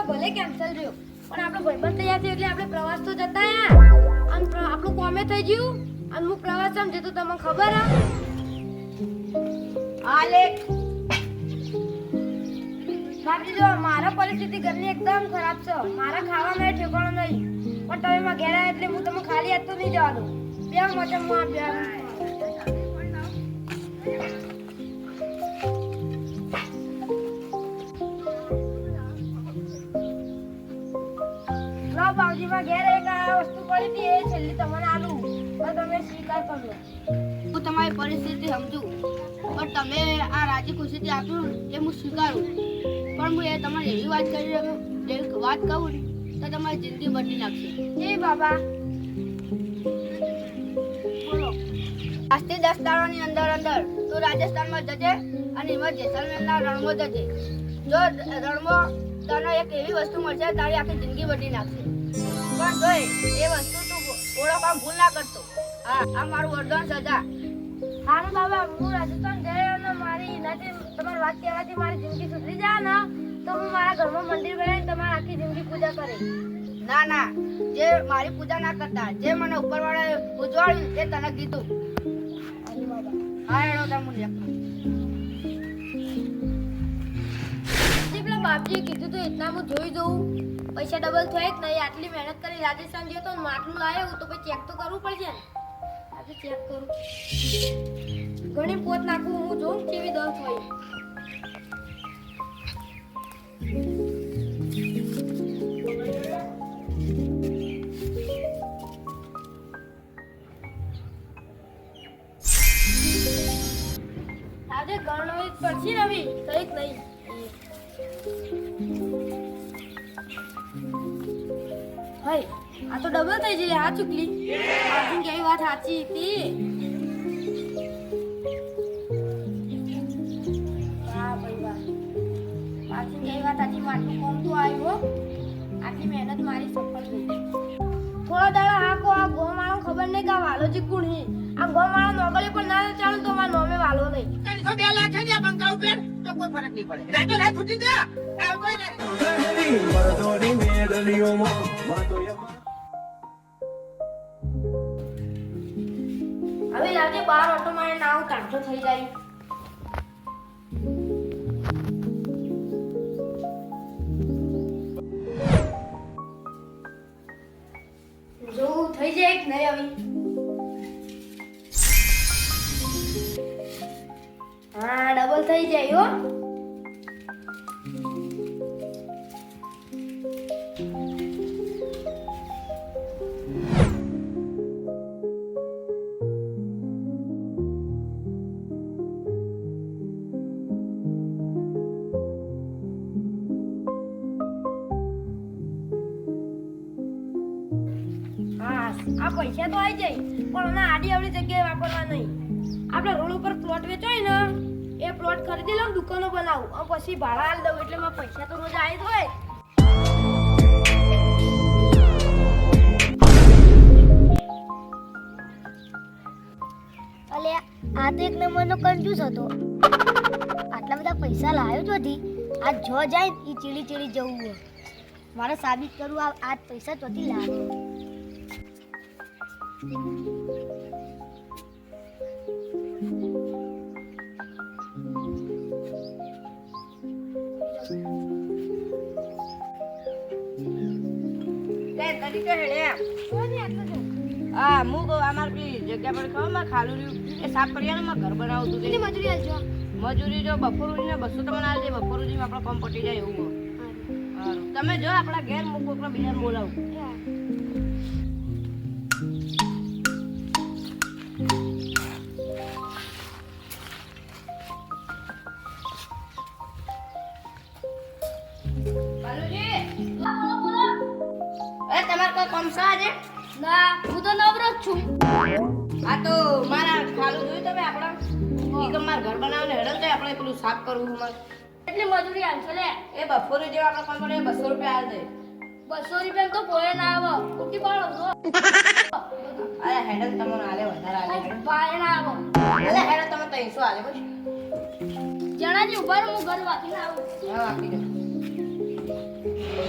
ભલે કેન્સલ થયો પણ આપણો ભાઈબંધ તૈયાર થયો એટલે આપણે પ્રવાસ તો જતા આયા અને આપણું કોમે થઈ ગયું અને હું પ્રવાસ આમ જતો તમને ખબર આલે બાપજી જો મારા પરિસ્થિતિ ઘરની એકદમ ખરાબ છે મારા ખાવામાં ઠેકાણો નહીં પણ તમે માં ઘેર આવ્યા એટલે હું તમને ખાલી હાથ તો નહીં જવા દઉં બે મટમ માં બે બાવજીમાં ઘેર એક આ વસ્તુ પડી હતી એ છેલ્લી તમને આલું તો તમે સ્વીકાર કરજો હું તમારી પરિસ્થિતિ સમજુ પણ તમે આ રાજી ખુશીથી આપ્યું એ હું સ્વીકારું પણ હું એ તમારે એવી વાત કરી રહ્યો એવી વાત કહું તો તમારી જિંદગી બદલી નાખશે એ બાબા બોલો આજથી 10 દાડાની અંદર તું રાજસ્થાનમાં જજે અને એમાં જેસલમેરના રણમાં જજે જો રણમાં તને એક એવી વસ્તુ મળશે તારી આખી જિંદગી બદલી નાખશે પણ જોઈ એ વસ્તુ તું ઓળખવામાં ભૂલ ના કરતો હા આ મારું વરદાન સજા હારું બાબા હું રાજસ્થાન ગયો અને મારી એનાથી તમારી વાત કહેવાથી મારી જિંદગી સુધરી જાય ને તો હું મારા ઘરમાં મંદિર બનાવીને તમારી આખી જિંદગી પૂજા કરી ના ના જે મારી પૂજા ના કરતા જે મને ઉપરવાળાએ ઉજવાડ્યું એ તને કીધું હારું બાબા હા એનો તમને પેલા બાપજીએ કીધું તો એટલા હું જોઈ દઉં પૈસા ડબલ થાય જ નહીં આટલી મહેનત કરી રાજસ્થાન ગયો તો માટલું લાવ્યો તો પછી ચેક તો કરવું પડશે ને આજે ચેક કરું ઘણી પોત નાખું હું જોઉં કેવી દસ હોય આજે ગણવી પડશે ને હવે કઈક નહીં હાય આ તો ડબલ થઈ જઈ આ ચૂકલી આજની કેવી વાત સાચી હતી વાહ ભાઈ વાહ આજની કેવી વાત સાચી માટલું કોમ તો આવ્યો આટલી મહેનત મારી સફળ થઈ થોડા દાડા હાકો આ ગોમાળો ખબર નહીં કે આ વાલોજી કોણ હે આ ગોમાળો નોકરી પણ ના ચાલુ તો મારા નોમે વાલો નહીં 2 લાખ છે ને બંકા ઉપર તો કોઈ ફરક નહીં પડે રાતો રાત છૂટી દે આ કોઈ હવે લાગે બાર ઓટો મારે નાવ કાઢતો થઈ જાય જો થઈ જાય કે નહીં આવી હા ડબલ થઈ જાય હો આ પૈસા તો આવી જાય પણ આના આડી આવડી જગ્યાએ વાપરવા નહીં આપણે રોડ ઉપર પ્લોટ વેચાય ને એ પ્લોટ ખરીદી લઉં દુકાનો બનાવું અને પછી ભાડા આલી દઉં એટલે મારા પૈસા તો રોજ આવી જ હોય અલે આ તો એક નંબરનો કંજૂસ હતો આટલા બધા પૈસા લાવ્યો જ હતી આ જો જાય એ ચીડી ચીડી જવું હોય મારે સાબિત કરવું આ પૈસા ચોથી લાવ્યો હા હું કહું અમારે પેલી જગ્યા પર ખબર મારે ખાલું રહ્યું એ સાફ કર્યા ને મારે ઘર બનાવું હતું કેટલી મજૂરી આલજો મજૂરી જો બપોરુજી ને 200 તમને આલી દે બપોરુજી આપણે કામ પટી જાય એવું હોય. હારું તમે જો આપણા ઘેર મૂકો આપણે બીજાને બોલાવું તમારે કોઈ કામ છે આજે ના હું તો નવરો જ છું આ તો મારા ખાલું જોયું તમે આપણા ઈ કે માર ઘર બનાવને હેડલ તો આપણે પેલું સાફ કરવું મારે એટલી મજૂરી આલશો લે એ બપોરે જેવા આપણે કામ કરે 200 રૂપિયા આલ દે 200 રૂપિયા તો પોળે ના આવે ઉઠી પાડો છો અરે હેડલ તમને આલે વધારે આલે ભાઈ ના આવે અરે હેડલ તમે 300 આલે બસ જણાજી ઉભા રહો હું ઘર વાંચીને આવું હા આપી દે તમે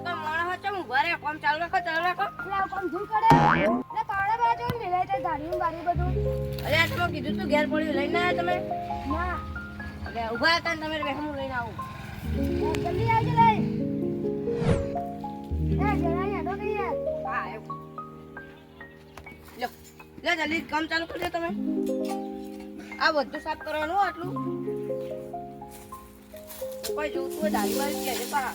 તો મોણા હો ચમ ઉભા રહે કોમ ચાલુ રાખો એટલે આ કામ ધૂળ કરે એટલે પાવડા બાજુ મિલાય છે ગાડીનું બારી બધું. અરે આ તમે કીધું તું ઘેર પડ્યું લઈને આવ્યા તમે ના એટલે ઉભા હતા ને તમે બેહમું લઈને આવું જલ્દી આવજો લઈ જરા યાદો કઈ યાર. હા એમ લો લે જલ્દી કામ ચાલુ કરજો તમે આ બધું સાફ કરવાનું હો આટલું કોઈ જોતું હોય દાદી વાળી કહેજે પા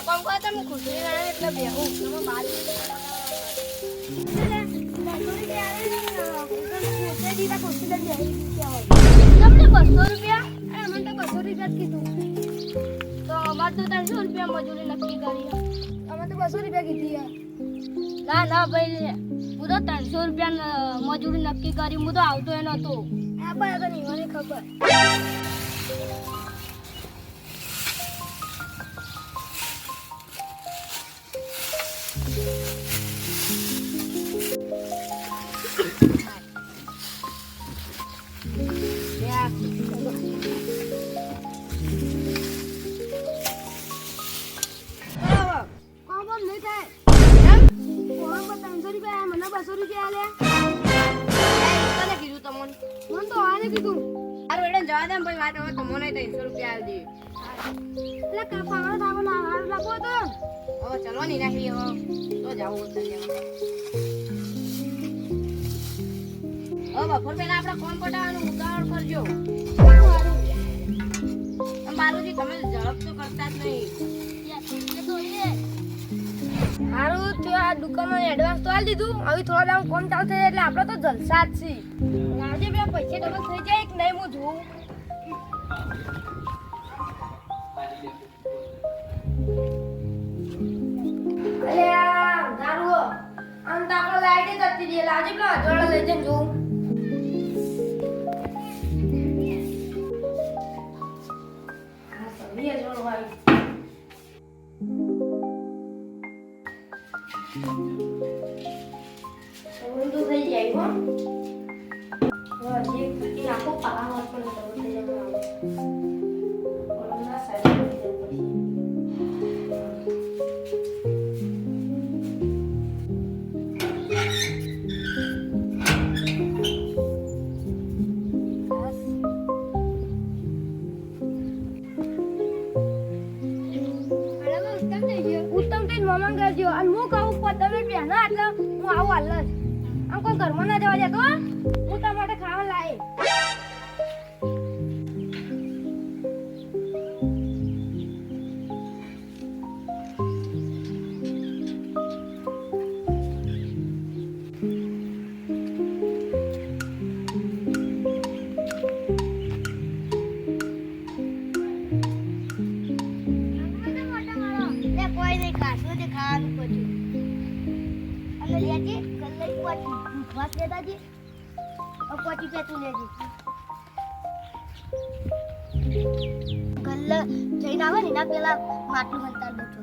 કામ કરો તમે ખુશી રહે એટલે બેહું તમે બારી તમને 200 રૂપિયા? મને તો 200 રૂપિયા જ કીધું. તો અમારે તો 300 રૂપિયા મજૂરી નક્કી કરી અમે તો 200 રૂપિયા કીધી યાર. ના ના ભાઈ હું તો 300 રૂપિયા મજૂરી નક્કી કરી હું તો આવતો એ નતો આ પણ તો નહીં મને ખબર. કોમ નહીં થાય. કોમ પર 300 રૂપિયા મને 200 રૂપિયા આલે. તને કીધું તમને મને તો આને કીધું. સારું એટલે જવા દે ને ભાઈ વાત હવે તમને 300 રૂપિયા આવી દે એટલે પાવડો થાવો ના હાર લાગો તો. હવે ચલવાની નાખી હવે તો જાવું હોત હવે બપોર પહેલા આપણે કોણ પટાવવાનું ઉતાવળ કરજો બાલુજી તમે ઝડપ તો કરતા જ નહીં હારું થયો આ દુકાનનો એડવાન્સ તો આલી દીધું. હવે થોડા દામ કોમ ચાલુ થઈ જાય એટલે આપણે તો જલસા જ છે. આજે બે પૈસા ડબલ થઈ જાય કે નહીં હું જોઉં. અરે આ અંધારું હો. આમ તો આપણે લાઈટ જ જતી રહી. લાવજે પેલા અજવાળા લઈ જઈને જોઉં. આ સભી અજવાળું આવ્યું. ઊંધું થઈ જાય હો. જે ફૂટી નાખો પાવા પણ ડબલ થઈ જાય. ઓલા સાઈડ થઈ જાય પછી. ઉત્તમ થઈ મમણ કરજો અને હું કહું તમે પહેલા એટલે હું આવું હાલ જ. આમ કોઈ ઘરમાં ના જવા દેતો હો. હું તમારા માટે ખાવા લાવે. કોઈ નહીં ખાશું તે ખાવાનું પછી અને લેજે કલ્લે પોચી વાત લેતા જી પોચી પે તું લેજે ગલ્લા જઈને આવે ને એના પેલા માટલું હંતાર બેઠો